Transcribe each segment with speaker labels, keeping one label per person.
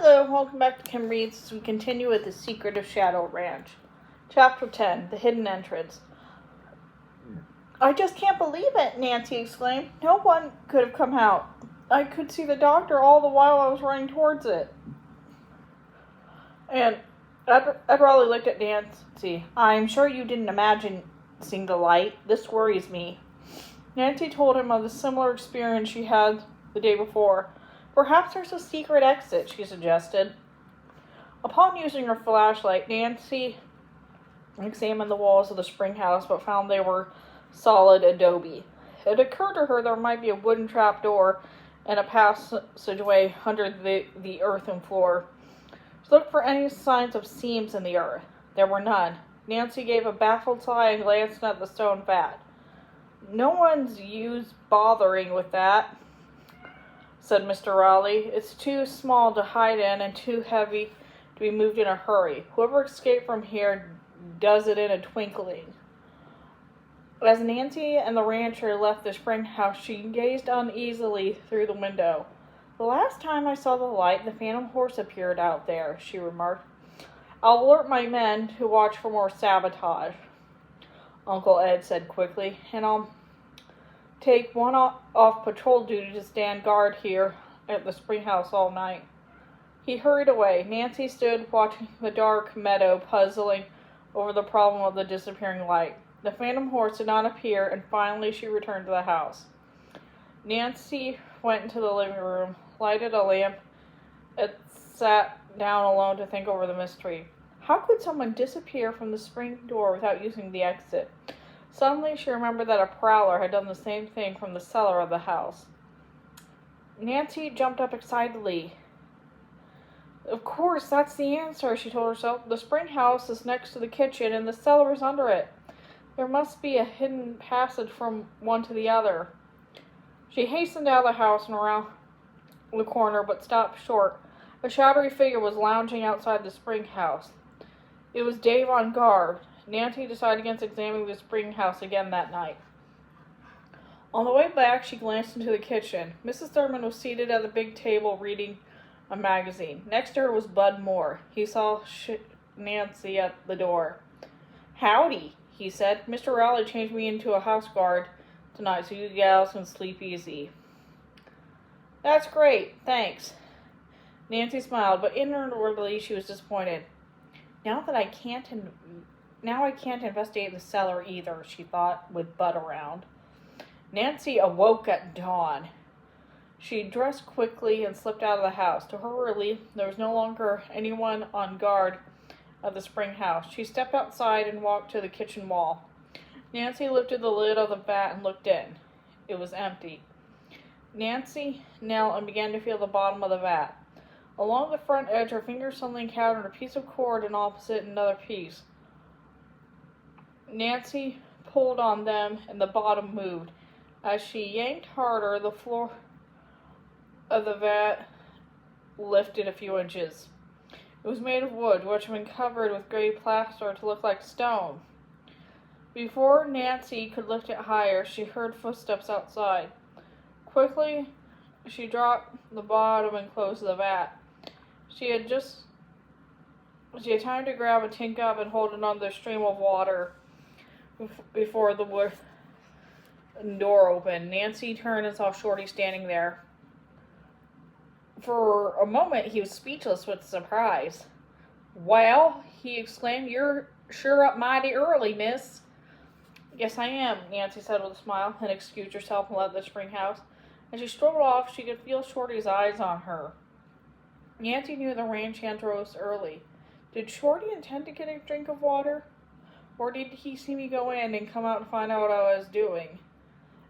Speaker 1: Hello, welcome back to Kim Reads as we continue with The Secret of Shadow Ranch. Chapter 10, The Hidden Entrance. I just can't believe it, Nancy exclaimed. No one could have come out. I could see the doctor all the while I was running towards it. And Ed Raleigh looked at Nancy. I'm sure you didn't imagine seeing the light. This worries me. Nancy told him of the similar experience she had the day before. Perhaps there's a secret exit, she suggested. Upon using her flashlight, Nancy examined the walls of the spring house, but found they were solid adobe. It occurred to her there might be a wooden trapdoor and a passageway under the earthen floor. She looked for any signs of seams in the earth. There were none. Nancy gave a baffled sigh and glanced at the stone vat. No one's used bothering with that, said Mr. Raleigh. It's too small to hide in and too heavy to be moved in a hurry. Whoever escaped from here does it in a twinkling. As Nancy and the rancher left the spring house, she gazed uneasily through the window. The last time I saw the light, the phantom horse appeared out there, she remarked. I'll alert my men to watch for more sabotage, Uncle Ed said quickly, and I'll take one off patrol duty to stand guard here at the spring house all night. He hurried away. Nancy stood watching the dark meadow, puzzling over the problem of the disappearing light. The phantom horse did not appear, and finally she returned to the house. Nancy went into the living room, lighted a lamp, and sat down alone to think over the mystery. How could someone disappear from the spring door without using the exit? Suddenly she remembered that a prowler had done the same thing from the cellar of the house. Nancy jumped up excitedly. Of course, that's the answer, she told herself. The spring house is next to the kitchen, and the cellar is under it. There must be a hidden passage from one to the other. She hastened out of the house and around the corner, but stopped short. A shadowy figure was lounging outside the spring house. It was Dave on guard. Nancy decided against examining the spring house again that night. On the way back, she glanced into the kitchen. Mrs. Thurman was seated at the big table reading a magazine. Next to her was Bud Moore. He saw Nancy at the door. Howdy, he said. Mr. Raleigh changed me into a house guard tonight so you gals can sleep easy. That's great, thanks. Nancy smiled, but inwardly she was disappointed. Now I can't investigate the cellar either, she thought, with Bud around. Nancy awoke at dawn. She dressed quickly and slipped out of the house. To her relief, there was no longer anyone on guard at the spring house. She stepped outside and walked to the kitchen wall. Nancy lifted the lid of the vat and looked in. It was empty. Nancy knelt and began to feel the bottom of the vat. Along the front edge, her fingers suddenly encountered a piece of cord and opposite another piece. Nancy pulled on them and the bottom moved. As she yanked harder, the floor of the vat lifted a few inches. It was made of wood, which had been covered with gray plaster to look like stone. Before Nancy could lift it higher, she heard footsteps outside. Quickly, she dropped the bottom and closed the vat. She had time to grab a tin cup and hold it on the stream of water before the wooden door opened. Nancy turned and saw Shorty standing there. For a moment, he was speechless with surprise. Well, he exclaimed, you're sure up mighty early, miss. Yes, I am, Nancy said with a smile, and excused herself and left the spring house. As she strolled off, she could feel Shorty's eyes on her. Nancy knew the ranch hand rose early. Did Shorty intend to get a drink of water? Or did he see me go in and come out and find out what I was doing?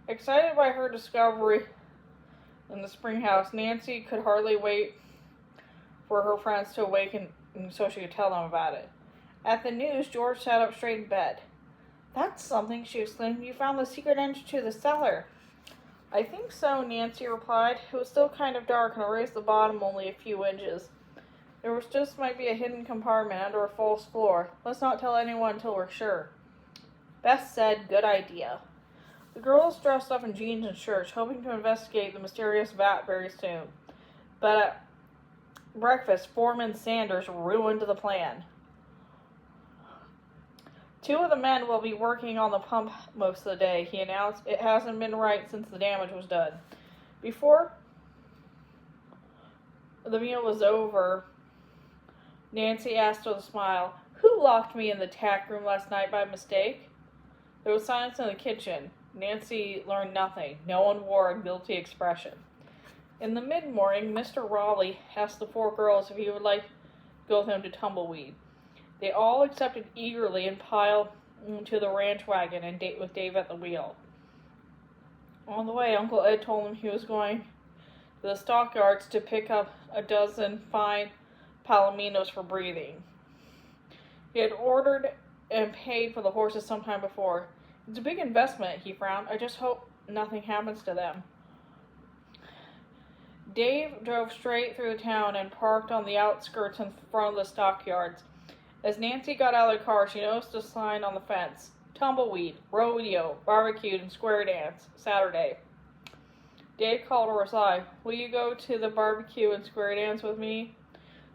Speaker 1: Excited by her discovery in the spring house, Nancy could hardly wait for her friends to awaken so she could tell them about it. At the news, George sat up straight in bed. That's something, she exclaimed. You found the secret entrance to the cellar. I think so, Nancy replied. It was still kind of dark, and I raised the bottom only a few inches. There was just might be a hidden compartment under a false floor. Let's not tell anyone until we're sure. Beth said, good idea. The girls dressed up in jeans and shirts, hoping to investigate the mysterious vat very soon. But breakfast, Foreman Sanders ruined the plan. 2 of the men will be working on the pump most of the day, he announced. It hasn't been right since the damage was done. Before the meal was over, Nancy asked with a smile, "Who locked me in the tack room last night by mistake?" There was silence in the kitchen. Nancy learned nothing. No one wore a guilty expression. In the mid-morning, Mr. Raleigh asked the 4 girls if he would like to go with him to Tumbleweed. They all accepted eagerly and piled into the ranch wagon and with Dave at the wheel. On the way, Uncle Ed told him he was going to the stockyards to pick up a dozen fine palominos for breeding. He had ordered and paid for the horses sometime before. "It's a big investment," he frowned. "I just hope nothing happens to them." Dave drove straight through the town and parked on the outskirts in front of the stockyards. As Nancy got out of the car, she noticed a sign on the fence. Tumbleweed, rodeo, barbecued, and square dance, Saturday. Dave called her aside. "Will you go to the barbecue and square dance with me?"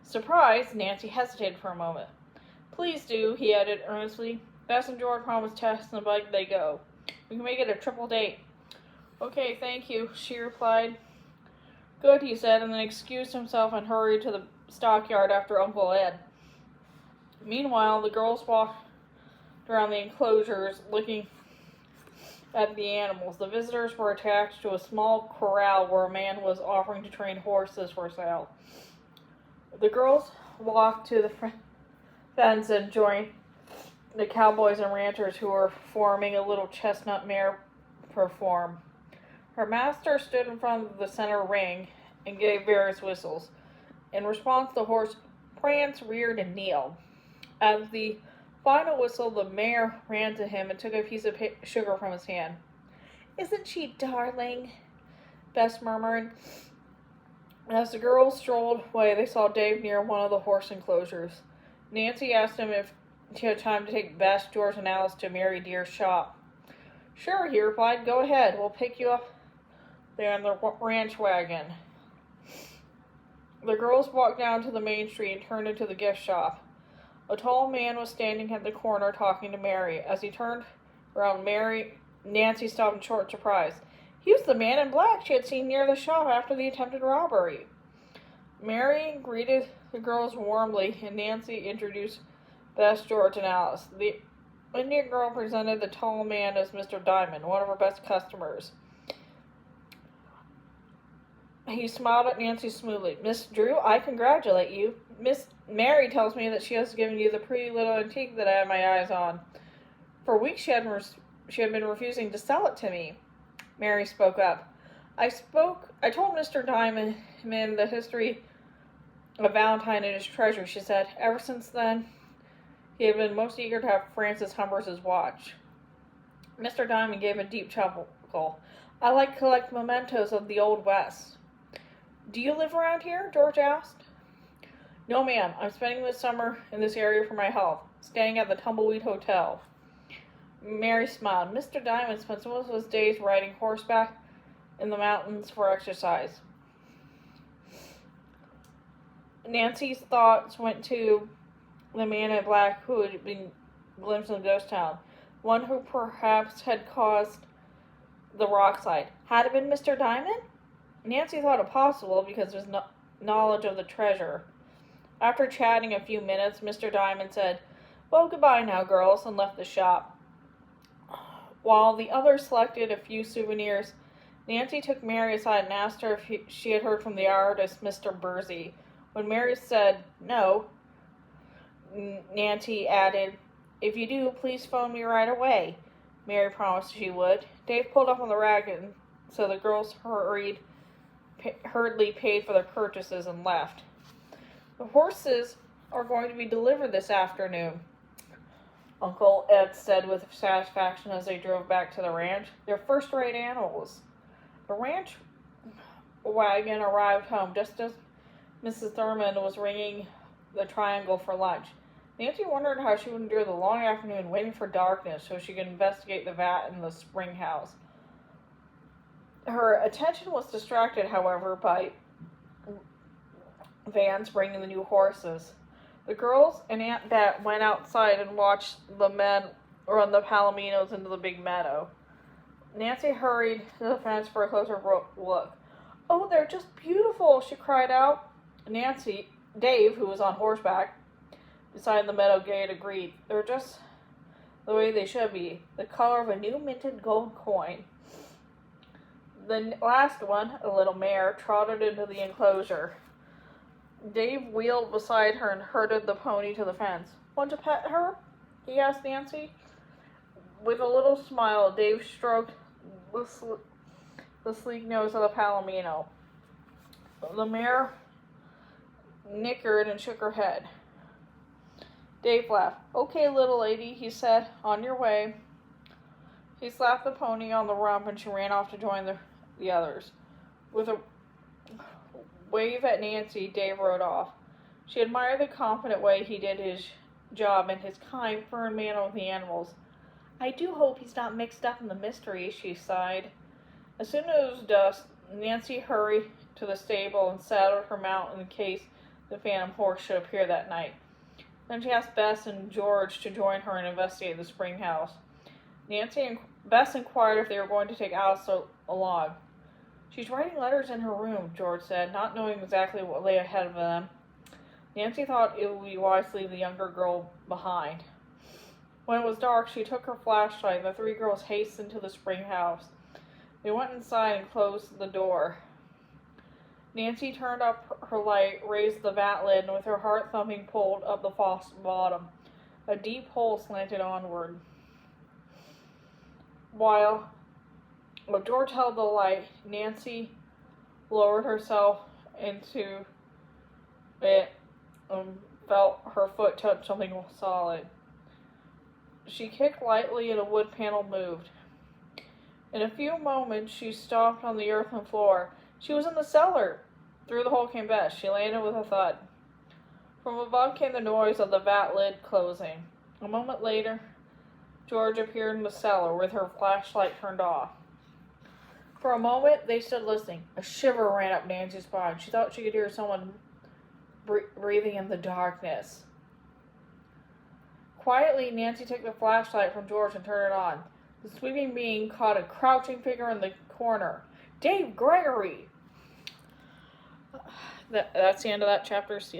Speaker 1: Surprised, Nancy hesitated for a moment. "Please do," he added earnestly. "Bess and George promised Tess and the bike they go. We can make it a triple date." "Okay, thank you," she replied. "Good," he said, and then excused himself and hurried to the stockyard after Uncle Ed. Meanwhile, the girls walked around the enclosures looking at the animals. The visitors were attached to a small corral where a man was offering to train horses for sale. The girls walked to the fence and joined the cowboys and ranchers who were forming a little chestnut mare perform. Her master stood in front of the center ring and gave various whistles. In response, the horse pranced, reared, and kneeled. At the final whistle, the mare ran to him and took a piece of sugar from his hand. "Isn't she darling?" Bess murmured. As the girls strolled away, they saw Dave near one of the horse enclosures. Nancy asked him if she had time to take Bess, George, and Alice to Mary Deer's shop. "Sure," he replied. "Go ahead. We'll pick you up there in the ranch wagon." The girls walked down to the main street and turned into the gift shop. A tall man was standing at the corner talking to Mary. As he turned around, Nancy stopped in short surprise. He was the man in black she had seen near the shop after the attempted robbery. Mary greeted the girls warmly, and Nancy introduced Bess, George, and Alice. The Indian girl presented the tall man as Mr. Diamond, one of her best customers. He smiled at Nancy smoothly. "Miss Drew, I congratulate you. Miss Mary tells me that she has given you the pretty little antique that I had my eyes on. For weeks she had been refusing to sell it to me." Mary spoke up. I told Mr. Diamond the history of Valentine and his treasure," she said. "Ever since then, he had been most eager to have Francis Humber's watch." Mr. Diamond gave a deep chuckle. "I like to collect mementos of the Old West." "Do you live around here?" George asked. "No, ma'am. I'm spending this summer in this area for my health, staying at the Tumbleweed Hotel." Mary smiled. Mr. Diamond spent most of his days riding horseback in the mountains for exercise. Nancy's thoughts went to the man in black who had been glimpsed in the ghost town, one who perhaps had caused the rock slide. Had it been Mr. Diamond? Nancy thought it possible because of his knowledge of the treasure. After chatting a few minutes, Mr. Diamond said, "Well, goodbye now, girls," and left the shop. While the others selected a few souvenirs, Nancy took Mary aside and asked her if she had heard from the artist, Mr. Bursey. When Mary said no, Nancy added, "If you do, please phone me right away." Mary promised she would. Dave pulled up on the wagon, so the girls hurriedly paid for their purchases and left. "The horses are going to be delivered this afternoon," Uncle Ed said with satisfaction as they drove back to the ranch. "They're first-rate animals." The ranch wagon arrived home just as Mrs. Thurman was ringing the triangle for lunch. Nancy wondered how she would endure the long afternoon waiting for darkness so she could investigate the vat in the spring house. Her attention was distracted, however, by vans bringing the new horses. The girls and Aunt Bet went outside and watched the men run the palominos into the big meadow. Nancy hurried to the fence for a closer look. "Oh, they're just beautiful," she cried out. Dave, who was on horseback beside the meadow gate, agreed. "They're just the way they should be, the color of a new minted gold coin." The last one, a little mare, trotted into the enclosure. Dave wheeled beside her and herded the pony to the fence. "Want to pet her?" he asked Nancy. With a little smile, Dave stroked the sleek nose of the palomino. The mare nickered and shook her head. Dave laughed. "Okay, little lady," he said. "On your way." He slapped the pony on the rump and she ran off to join the others. With a wave at Nancy, Dave rode off. She admired the confident way he did his job and his kind, firm manner with the animals. "I do hope he's not mixed up in the mystery," she sighed. As soon as it was dusk, Nancy hurried to the stable and saddled her mount in case the phantom horse should appear that night. Then she asked Bess and George to join her and investigate the spring house. Nancy and Bess inquired if they were going to take Alice along. "She's writing letters in her room," George said, not knowing exactly what lay ahead of them. Nancy thought it would be wise to leave the younger girl behind. When it was dark, she took her flashlight and the three girls hastened to the spring house. They went inside and closed the door. Nancy turned up her light, raised the vat lid, and with her heart thumping pulled up the faucet bottom. A deep hole slanted onward. While George held the light, Nancy lowered herself into it and felt her foot touch something solid. She kicked lightly and a wood panel moved. In a few moments she stopped on the earthen floor. She was in the cellar. Through the hole came Bess. She landed with a thud. From above came the noise of the vat lid closing. A moment later, George appeared in the cellar with her flashlight turned off. For a moment, they stood listening. A shiver ran up Nancy's spine. She thought she could hear someone breathing in the darkness. Quietly, Nancy took the flashlight from George and turned it on. The sweeping beam caught a crouching figure in the corner. "Dave Gregory!" That's the end of that chapter. See you later.